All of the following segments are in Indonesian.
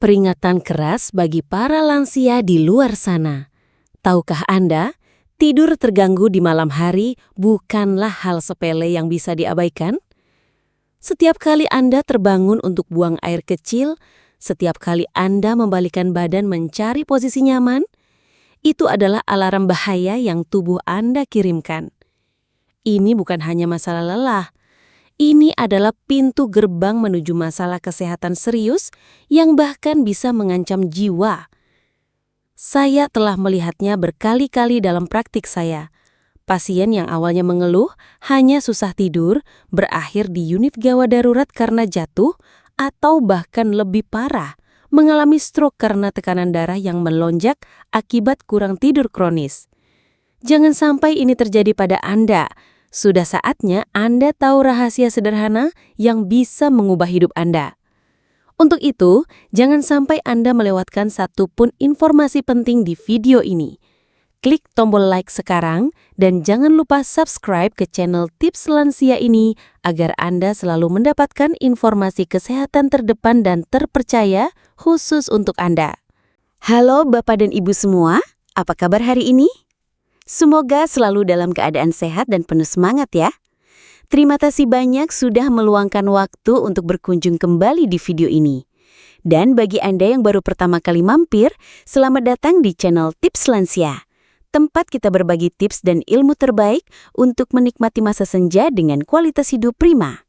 Peringatan keras bagi para lansia di luar sana. Tahukah Anda, tidur terganggu di malam hari bukanlah hal sepele yang bisa diabaikan? Setiap kali Anda terbangun untuk buang air kecil, setiap kali Anda membalikkan badan mencari posisi nyaman, itu adalah alarm bahaya yang tubuh Anda kirimkan. Ini bukan hanya masalah lelah. Ini adalah pintu gerbang menuju masalah kesehatan serius yang bahkan bisa mengancam jiwa. Saya telah melihatnya berkali-kali dalam praktik saya. Pasien yang awalnya mengeluh hanya susah tidur, berakhir di unit gawat darurat karena jatuh, atau bahkan lebih parah, mengalami stroke karena tekanan darah yang melonjak akibat kurang tidur kronis. Jangan sampai ini terjadi pada Anda. Sudah saatnya Anda tahu rahasia sederhana yang bisa mengubah hidup Anda. Untuk itu, jangan sampai Anda melewatkan satupun informasi penting di video ini. Klik tombol like sekarang dan jangan lupa subscribe ke channel Tips Lansia ini agar Anda selalu mendapatkan informasi kesehatan terdepan dan terpercaya khusus untuk Anda. Halo Bapak dan Ibu semua, apa kabar hari ini? Semoga selalu dalam keadaan sehat dan penuh semangat ya. Terima kasih banyak sudah meluangkan waktu untuk berkunjung kembali di video ini. Dan bagi Anda yang baru pertama kali mampir, selamat datang di channel Tips Lansia. Tempat kita berbagi tips dan ilmu terbaik untuk menikmati masa senja dengan kualitas hidup prima.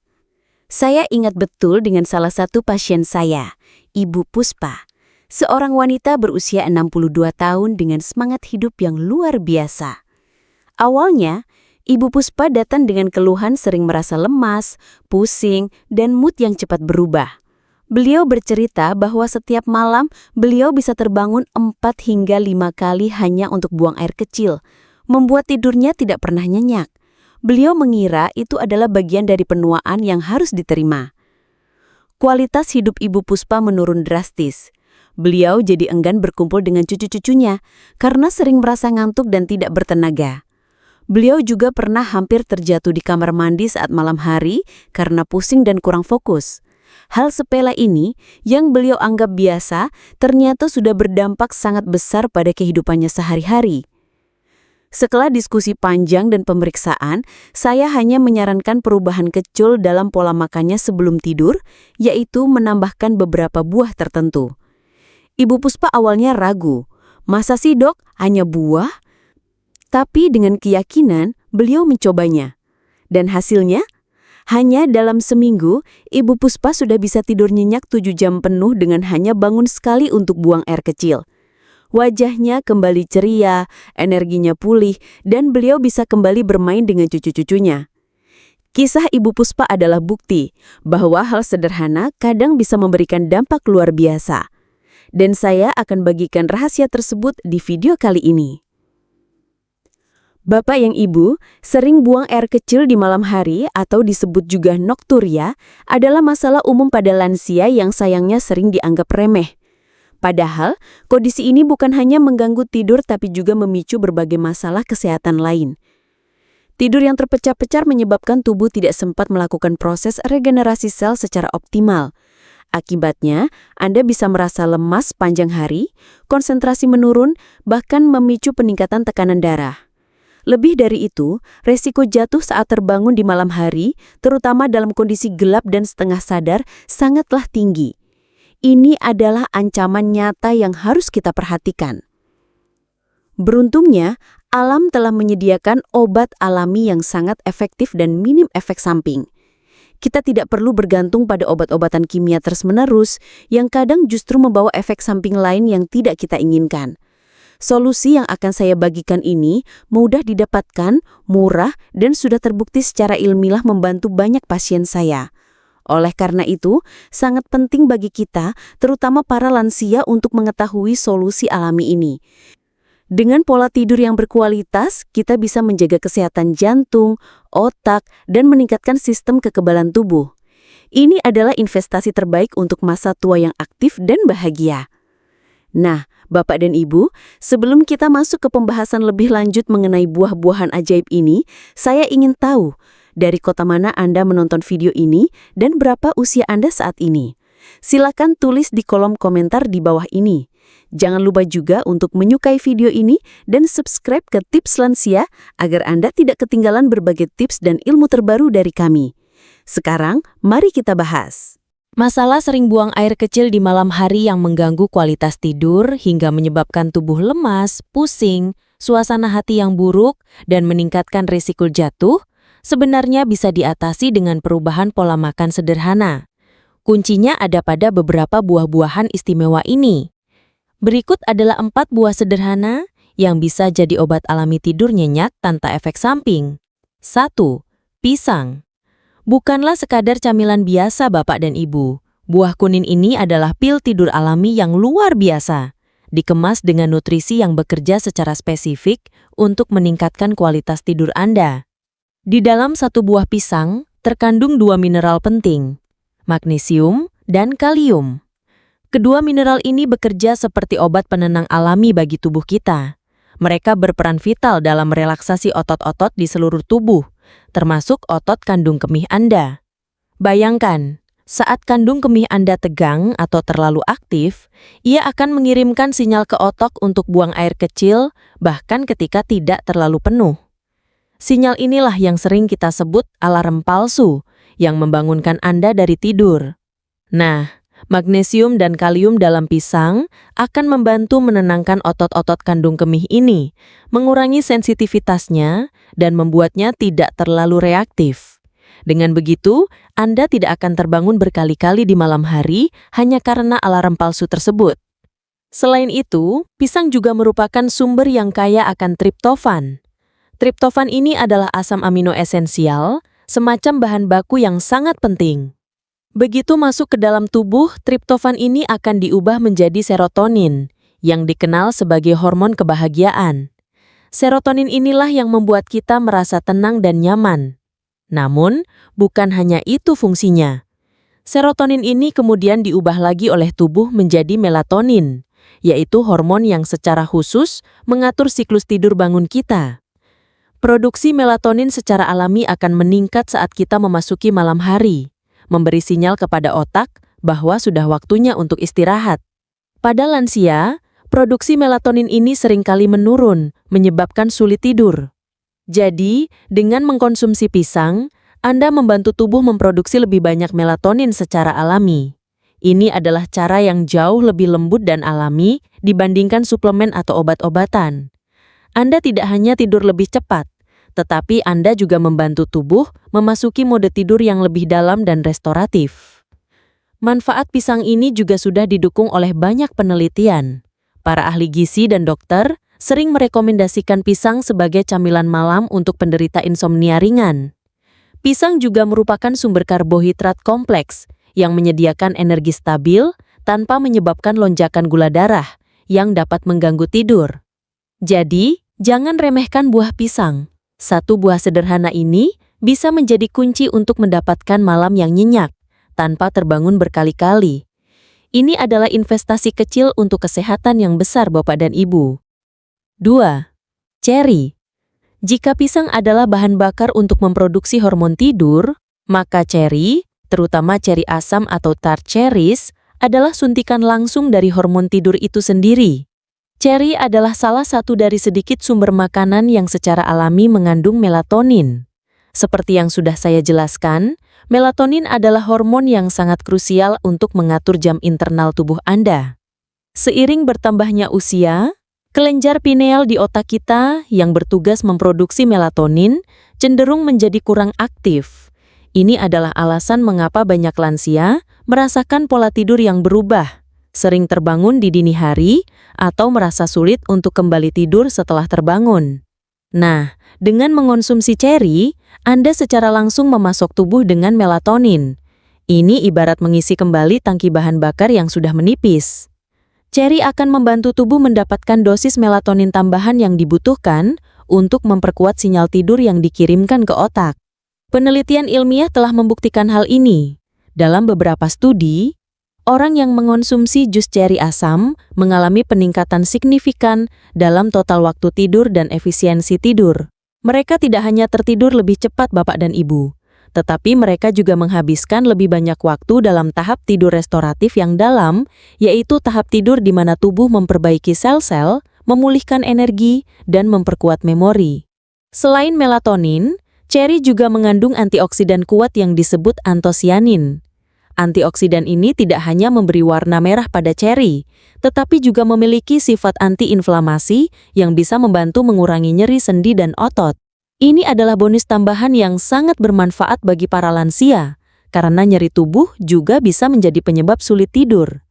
Saya ingat betul dengan salah satu pasien saya, Ibu Puspa. Seorang wanita berusia 62 tahun dengan semangat hidup yang luar biasa. Awalnya, Ibu Puspa datang dengan keluhan sering merasa lemas, pusing, dan mood yang cepat berubah. Beliau bercerita bahwa setiap malam beliau bisa terbangun 4 hingga 5 kali hanya untuk buang air kecil, membuat tidurnya tidak pernah nyenyak. Beliau mengira itu adalah bagian dari penuaan yang harus diterima. Kualitas hidup Ibu Puspa menurun drastis. Beliau jadi enggan berkumpul dengan cucu-cucunya karena sering merasa ngantuk dan tidak bertenaga. Beliau juga pernah hampir terjatuh di kamar mandi saat malam hari karena pusing dan kurang fokus. Hal sepele ini yang beliau anggap biasa ternyata sudah berdampak sangat besar pada kehidupannya sehari-hari. Setelah diskusi panjang dan pemeriksaan, saya hanya menyarankan perubahan kecil dalam pola makannya sebelum tidur, yaitu menambahkan beberapa buah tertentu. Ibu Puspa awalnya ragu, masa sih dok, hanya buah? Tapi dengan keyakinan, beliau mencobanya. Dan hasilnya, hanya dalam seminggu, Ibu Puspa sudah bisa tidur nyenyak 7 jam penuh dengan hanya bangun sekali untuk buang air kecil. Wajahnya kembali ceria, energinya pulih, dan beliau bisa kembali bermain dengan cucu-cucunya. Kisah Ibu Puspa adalah bukti bahwa hal sederhana kadang bisa memberikan dampak luar biasa. Dan saya akan bagikan rahasia tersebut di video kali ini. Bapak yang Ibu, sering buang air kecil di malam hari atau disebut juga nokturia adalah masalah umum pada lansia yang sayangnya sering dianggap remeh. Padahal, kondisi ini bukan hanya mengganggu tidur tapi juga memicu berbagai masalah kesehatan lain. Tidur yang terpecah-pecah menyebabkan tubuh tidak sempat melakukan proses regenerasi sel secara optimal. Akibatnya, Anda bisa merasa lemas sepanjang hari, konsentrasi menurun, bahkan memicu peningkatan tekanan darah. Lebih dari itu, resiko jatuh saat terbangun di malam hari, terutama dalam kondisi gelap dan setengah sadar, sangatlah tinggi. Ini adalah ancaman nyata yang harus kita perhatikan. Beruntungnya, alam telah menyediakan obat alami yang sangat efektif dan minim efek samping. Kita tidak perlu bergantung pada obat-obatan kimia terus-menerus yang kadang justru membawa efek samping lain yang tidak kita inginkan. Solusi yang akan saya bagikan ini mudah didapatkan, murah, dan sudah terbukti secara ilmiah membantu banyak pasien saya. Oleh karena itu, sangat penting bagi kita, terutama para lansia untuk mengetahui solusi alami ini. Dengan pola tidur yang berkualitas, kita bisa menjaga kesehatan jantung, otak, dan meningkatkan sistem kekebalan tubuh. Ini adalah investasi terbaik untuk masa tua yang aktif dan bahagia. Nah, Bapak dan Ibu, sebelum kita masuk ke pembahasan lebih lanjut mengenai buah-buahan ajaib ini, saya ingin tahu dari kota mana Anda menonton video ini dan berapa usia Anda saat ini. Silakan tulis di kolom komentar di bawah ini. Jangan lupa juga untuk menyukai video ini dan subscribe ke Tips Lansia agar Anda tidak ketinggalan berbagai tips dan ilmu terbaru dari kami. Sekarang, mari kita bahas. Masalah sering buang air kecil di malam hari yang mengganggu kualitas tidur hingga menyebabkan tubuh lemas, pusing, suasana hati yang buruk, dan meningkatkan risiko jatuh, sebenarnya bisa diatasi dengan perubahan pola makan sederhana. Kuncinya ada pada beberapa buah-buahan istimewa ini. Berikut adalah 4 buah sederhana yang bisa jadi obat alami tidur nyenyak tanpa efek samping. 1. Pisang. Bukanlah sekadar camilan biasa Bapak dan Ibu. Buah kuning ini adalah pil tidur alami yang luar biasa. Dikemas dengan nutrisi yang bekerja secara spesifik untuk meningkatkan kualitas tidur Anda. Di dalam satu buah pisang terkandung 2 mineral penting, magnesium dan kalium. Kedua mineral ini bekerja seperti obat penenang alami bagi tubuh kita. Mereka berperan vital dalam relaksasi otot-otot di seluruh tubuh, termasuk otot kandung kemih Anda. Bayangkan, saat kandung kemih Anda tegang atau terlalu aktif, ia akan mengirimkan sinyal ke otak untuk buang air kecil, bahkan ketika tidak terlalu penuh. Sinyal inilah yang sering kita sebut alarm palsu, yang membangunkan Anda dari tidur. Nah, magnesium dan kalium dalam pisang akan membantu menenangkan otot-otot kandung kemih ini, mengurangi sensitivitasnya, dan membuatnya tidak terlalu reaktif. Dengan begitu, Anda tidak akan terbangun berkali-kali di malam hari hanya karena alarm palsu tersebut. Selain itu, pisang juga merupakan sumber yang kaya akan triptofan. Triptofan ini adalah asam amino esensial, semacam bahan baku yang sangat penting. Begitu masuk ke dalam tubuh, triptofan ini akan diubah menjadi serotonin, yang dikenal sebagai hormon kebahagiaan. Serotonin inilah yang membuat kita merasa tenang dan nyaman. Namun, bukan hanya itu fungsinya. Serotonin ini kemudian diubah lagi oleh tubuh menjadi melatonin, yaitu hormon yang secara khusus mengatur siklus tidur bangun kita. Produksi melatonin secara alami akan meningkat saat kita memasuki malam hari, memberi sinyal kepada otak bahwa sudah waktunya untuk istirahat. Pada lansia, produksi melatonin ini seringkali menurun, menyebabkan sulit tidur. Jadi, dengan mengkonsumsi pisang, Anda membantu tubuh memproduksi lebih banyak melatonin secara alami. Ini adalah cara yang jauh lebih lembut dan alami dibandingkan suplemen atau obat-obatan. Anda tidak hanya tidur lebih cepat, tetapi Anda juga membantu tubuh memasuki mode tidur yang lebih dalam dan restoratif. Manfaat pisang ini juga sudah didukung oleh banyak penelitian. Para ahli gizi dan dokter sering merekomendasikan pisang sebagai camilan malam untuk penderita insomnia ringan. Pisang juga merupakan sumber karbohidrat kompleks yang menyediakan energi stabil tanpa menyebabkan lonjakan gula darah yang dapat mengganggu tidur. Jadi, jangan remehkan buah pisang. Satu buah sederhana ini bisa menjadi kunci untuk mendapatkan malam yang nyenyak tanpa terbangun berkali-kali. Ini adalah investasi kecil untuk kesehatan yang besar Bapak dan Ibu. 2. Ceri. Jika pisang adalah bahan bakar untuk memproduksi hormon tidur, maka ceri, terutama ceri asam atau tart cherries, adalah suntikan langsung dari hormon tidur itu sendiri. Ceri adalah salah satu dari sedikit sumber makanan yang secara alami mengandung melatonin. Seperti yang sudah saya jelaskan, melatonin adalah hormon yang sangat krusial untuk mengatur jam internal tubuh Anda. Seiring bertambahnya usia, kelenjar pineal di otak kita yang bertugas memproduksi melatonin cenderung menjadi kurang aktif. Ini adalah alasan mengapa banyak lansia merasakan pola tidur yang berubah, sering terbangun di dini hari, atau merasa sulit untuk kembali tidur setelah terbangun. Nah, dengan mengonsumsi ceri, Anda secara langsung memasok tubuh dengan melatonin. Ini ibarat mengisi kembali tangki bahan bakar yang sudah menipis. Ceri akan membantu tubuh mendapatkan dosis melatonin tambahan yang dibutuhkan untuk memperkuat sinyal tidur yang dikirimkan ke otak. Penelitian ilmiah telah membuktikan hal ini. Dalam beberapa studi, orang yang mengonsumsi jus ceri asam mengalami peningkatan signifikan dalam total waktu tidur dan efisiensi tidur. Mereka tidak hanya tertidur lebih cepat Bapak dan Ibu, Tetapi mereka juga menghabiskan lebih banyak waktu dalam tahap tidur restoratif yang dalam, yaitu tahap tidur di mana tubuh memperbaiki sel-sel, memulihkan energi, dan memperkuat memori. Selain melatonin, ceri juga mengandung antioksidan kuat yang disebut antosianin. Antioksidan ini tidak hanya memberi warna merah pada ceri, tetapi juga memiliki sifat anti-inflamasi yang bisa membantu mengurangi nyeri sendi dan otot. Ini adalah bonus tambahan yang sangat bermanfaat bagi para lansia, karena nyeri tubuh juga bisa menjadi penyebab sulit tidur.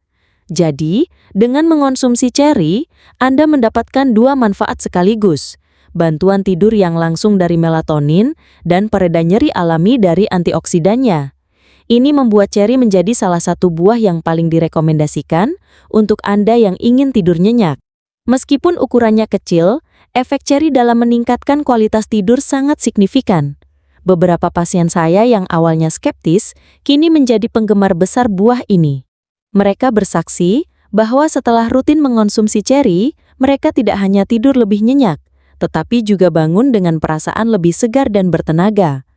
Jadi, dengan mengonsumsi ceri, Anda mendapatkan dua manfaat sekaligus, bantuan tidur yang langsung dari melatonin dan pereda nyeri alami dari antioksidannya. Ini membuat ceri menjadi salah satu buah yang paling direkomendasikan untuk Anda yang ingin tidur nyenyak. Meskipun ukurannya kecil, efek ceri dalam meningkatkan kualitas tidur sangat signifikan. Beberapa pasien saya yang awalnya skeptis, kini menjadi penggemar besar buah ini. Mereka bersaksi bahwa setelah rutin mengonsumsi ceri, mereka tidak hanya tidur lebih nyenyak, tetapi juga bangun dengan perasaan lebih segar dan bertenaga.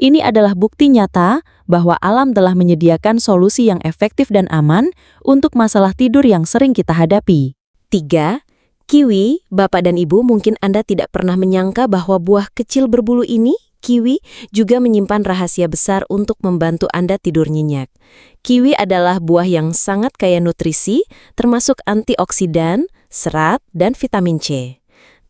Ini adalah bukti nyata bahwa alam telah menyediakan solusi yang efektif dan aman untuk masalah tidur yang sering kita hadapi. 3. Kiwi. Bapak dan Ibu, mungkin Anda tidak pernah menyangka bahwa buah kecil berbulu ini, kiwi, juga menyimpan rahasia besar untuk membantu Anda tidur nyenyak. Kiwi adalah buah yang sangat kaya nutrisi, termasuk antioksidan, serat, dan vitamin C.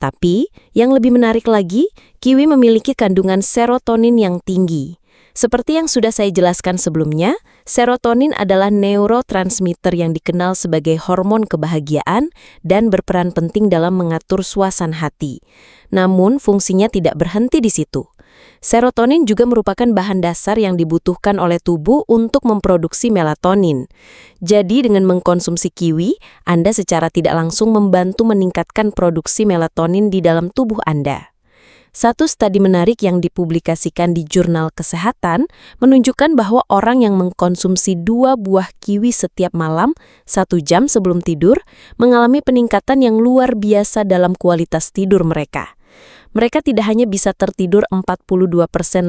Tapi, yang lebih menarik lagi, kiwi memiliki kandungan serotonin yang tinggi. Seperti yang sudah saya jelaskan sebelumnya, serotonin adalah neurotransmitter yang dikenal sebagai hormon kebahagiaan dan berperan penting dalam mengatur suasana hati. Namun, fungsinya tidak berhenti di situ. Serotonin juga merupakan bahan dasar yang dibutuhkan oleh tubuh untuk memproduksi melatonin. Jadi, dengan mengkonsumsi kiwi, Anda secara tidak langsung membantu meningkatkan produksi melatonin di dalam tubuh Anda. Satu studi menarik yang dipublikasikan di Jurnal Kesehatan menunjukkan bahwa orang yang mengkonsumsi 2 buah kiwi setiap malam 1 jam sebelum tidur mengalami peningkatan yang luar biasa dalam kualitas tidur mereka. Mereka tidak hanya bisa tertidur 42%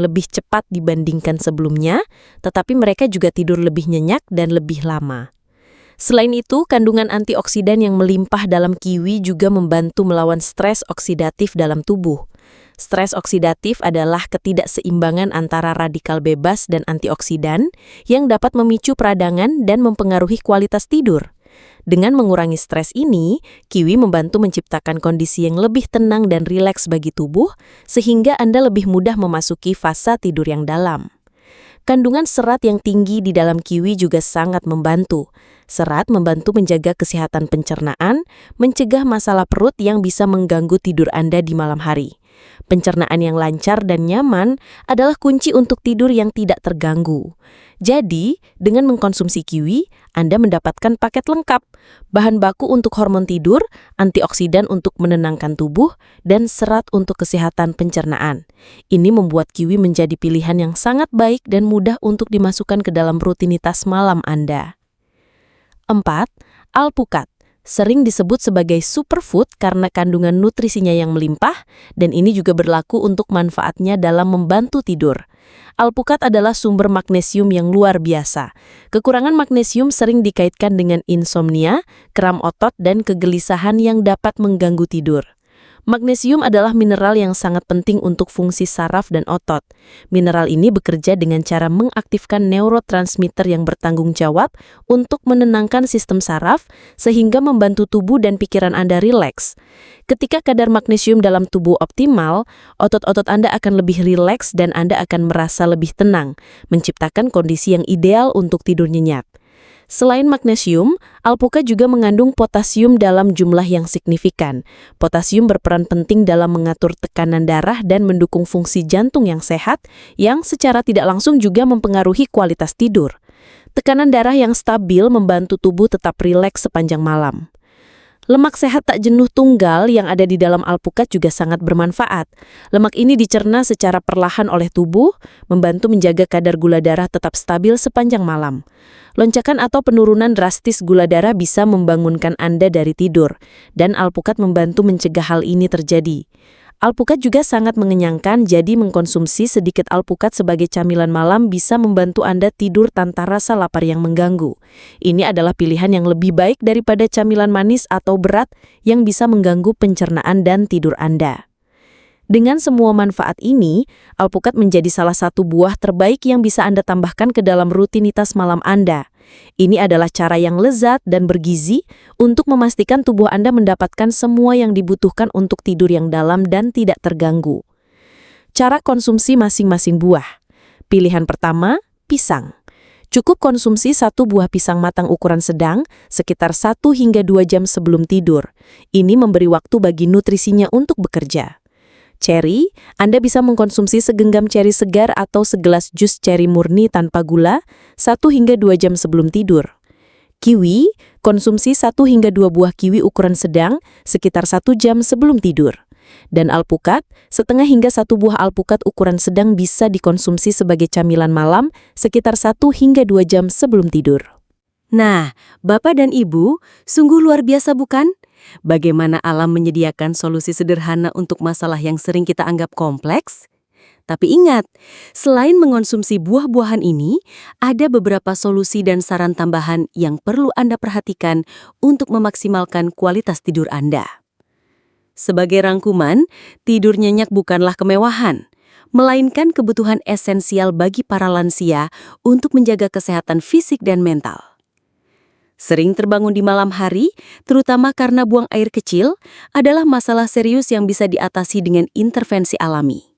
lebih cepat dibandingkan sebelumnya, tetapi mereka juga tidur lebih nyenyak dan lebih lama. Selain itu, kandungan antioksidan yang melimpah dalam kiwi juga membantu melawan stres oksidatif dalam tubuh. Stres oksidatif adalah ketidakseimbangan antara radikal bebas dan antioksidan yang dapat memicu peradangan dan mempengaruhi kualitas tidur. Dengan mengurangi stres ini, kiwi membantu menciptakan kondisi yang lebih tenang dan rileks bagi tubuh, sehingga Anda lebih mudah memasuki fase tidur yang dalam. Kandungan serat yang tinggi di dalam kiwi juga sangat membantu. Serat membantu menjaga kesehatan pencernaan, mencegah masalah perut yang bisa mengganggu tidur Anda di malam hari. Pencernaan yang lancar dan nyaman adalah kunci untuk tidur yang tidak terganggu. Jadi, dengan mengkonsumsi kiwi, Anda mendapatkan paket lengkap, bahan baku untuk hormon tidur, antioksidan untuk menenangkan tubuh, dan serat untuk kesehatan pencernaan. Ini membuat kiwi menjadi pilihan yang sangat baik dan mudah untuk dimasukkan ke dalam rutinitas malam Anda. 4. Alpukat. Sering disebut sebagai superfood karena kandungan nutrisinya yang melimpah, dan ini juga berlaku untuk manfaatnya dalam membantu tidur. Alpukat adalah sumber magnesium yang luar biasa. Kekurangan magnesium sering dikaitkan dengan insomnia, kram otot, dan kegelisahan yang dapat mengganggu tidur. Magnesium adalah mineral yang sangat penting untuk fungsi saraf dan otot. Mineral ini bekerja dengan cara mengaktifkan neurotransmitter yang bertanggung jawab untuk menenangkan sistem saraf, sehingga membantu tubuh dan pikiran Anda rileks. Ketika kadar magnesium dalam tubuh optimal, otot-otot Anda akan lebih rileks dan Anda akan merasa lebih tenang, menciptakan kondisi yang ideal untuk tidur nyenyak. Selain magnesium, alpukat juga mengandung potasium dalam jumlah yang signifikan. Potasium berperan penting dalam mengatur tekanan darah dan mendukung fungsi jantung yang sehat, yang secara tidak langsung juga mempengaruhi kualitas tidur. Tekanan darah yang stabil membantu tubuh tetap rileks sepanjang malam. Lemak sehat tak jenuh tunggal yang ada di dalam alpukat juga sangat bermanfaat. Lemak ini dicerna secara perlahan oleh tubuh, membantu menjaga kadar gula darah tetap stabil sepanjang malam. Lonjakan atau penurunan drastis gula darah bisa membangunkan Anda dari tidur, dan alpukat membantu mencegah hal ini terjadi. Alpukat juga sangat mengenyangkan, jadi mengkonsumsi sedikit alpukat sebagai camilan malam bisa membantu Anda tidur tanpa rasa lapar yang mengganggu. Ini adalah pilihan yang lebih baik daripada camilan manis atau berat yang bisa mengganggu pencernaan dan tidur Anda. Dengan semua manfaat ini, alpukat menjadi salah satu buah terbaik yang bisa Anda tambahkan ke dalam rutinitas malam Anda. Ini adalah cara yang lezat dan bergizi untuk memastikan tubuh Anda mendapatkan semua yang dibutuhkan untuk tidur yang dalam dan tidak terganggu. Cara konsumsi masing-masing buah. Pilihan pertama, pisang. Cukup konsumsi 1 buah pisang matang ukuran sedang sekitar 1 hingga 2 jam sebelum tidur. Ini memberi waktu bagi nutrisinya untuk bekerja. Ceri, Anda bisa mengkonsumsi segenggam ceri segar atau segelas jus ceri murni tanpa gula 1 hingga 2 jam sebelum tidur. Kiwi, konsumsi 1 hingga 2 buah kiwi ukuran sedang sekitar 1 jam sebelum tidur. Dan alpukat, setengah hingga 1 buah alpukat ukuran sedang bisa dikonsumsi sebagai camilan malam sekitar 1 hingga 2 jam sebelum tidur. Nah, Bapak dan Ibu, sungguh luar biasa bukan? Bagaimana alam menyediakan solusi sederhana untuk masalah yang sering kita anggap kompleks? Tapi ingat, selain mengonsumsi buah-buahan ini, ada beberapa solusi dan saran tambahan yang perlu Anda perhatikan untuk memaksimalkan kualitas tidur Anda. Sebagai rangkuman, tidur nyenyak bukanlah kemewahan, melainkan kebutuhan esensial bagi para lansia untuk menjaga kesehatan fisik dan mental. Sering terbangun di malam hari, terutama karena buang air kecil, adalah masalah serius yang bisa diatasi dengan intervensi alami.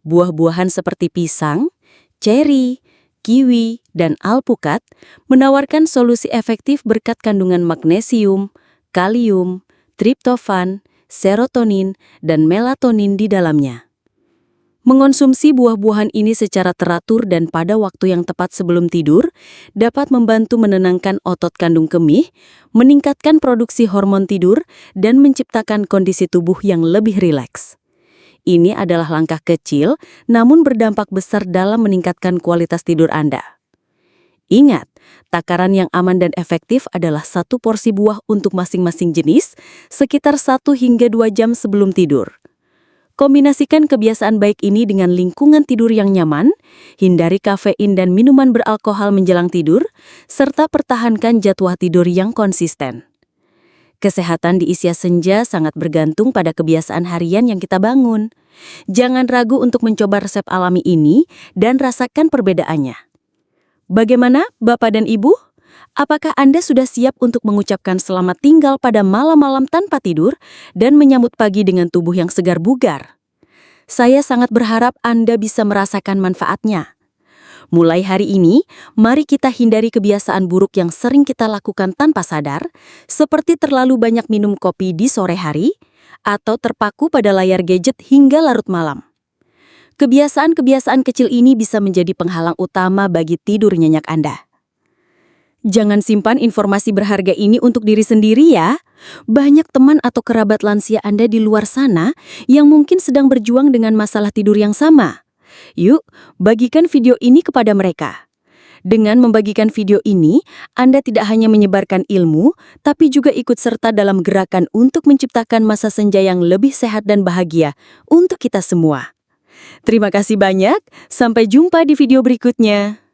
Buah-buahan seperti pisang, ceri, kiwi, dan alpukat menawarkan solusi efektif berkat kandungan magnesium, kalium, triptofan, serotonin, dan melatonin di dalamnya. Mengonsumsi buah-buahan ini secara teratur dan pada waktu yang tepat sebelum tidur dapat membantu menenangkan otot kandung kemih, meningkatkan produksi hormon tidur, dan menciptakan kondisi tubuh yang lebih rileks. Ini adalah langkah kecil, namun berdampak besar dalam meningkatkan kualitas tidur Anda. Ingat, takaran yang aman dan efektif adalah 1 porsi buah untuk masing-masing jenis, sekitar 1 hingga 2 jam sebelum tidur. Kombinasikan kebiasaan baik ini dengan lingkungan tidur yang nyaman, hindari kafein dan minuman beralkohol menjelang tidur, serta pertahankan jadwal tidur yang konsisten. Kesehatan di usia senja sangat bergantung pada kebiasaan harian yang kita bangun. Jangan ragu untuk mencoba resep alami ini dan rasakan perbedaannya. Bagaimana, Bapak dan Ibu? Apakah Anda sudah siap untuk mengucapkan selamat tinggal pada malam-malam tanpa tidur dan menyambut pagi dengan tubuh yang segar bugar? Saya sangat berharap Anda bisa merasakan manfaatnya. Mulai hari ini, mari kita hindari kebiasaan buruk yang sering kita lakukan tanpa sadar, seperti terlalu banyak minum kopi di sore hari atau terpaku pada layar gadget hingga larut malam. Kebiasaan-kebiasaan kecil ini bisa menjadi penghalang utama bagi tidur nyenyak Anda. Jangan simpan informasi berharga ini untuk diri sendiri ya. Banyak teman atau kerabat lansia Anda di luar sana yang mungkin sedang berjuang dengan masalah tidur yang sama. Yuk, bagikan video ini kepada mereka. Dengan membagikan video ini, Anda tidak hanya menyebarkan ilmu, tapi juga ikut serta dalam gerakan untuk menciptakan masa senja yang lebih sehat dan bahagia untuk kita semua. Terima kasih banyak, sampai jumpa di video berikutnya.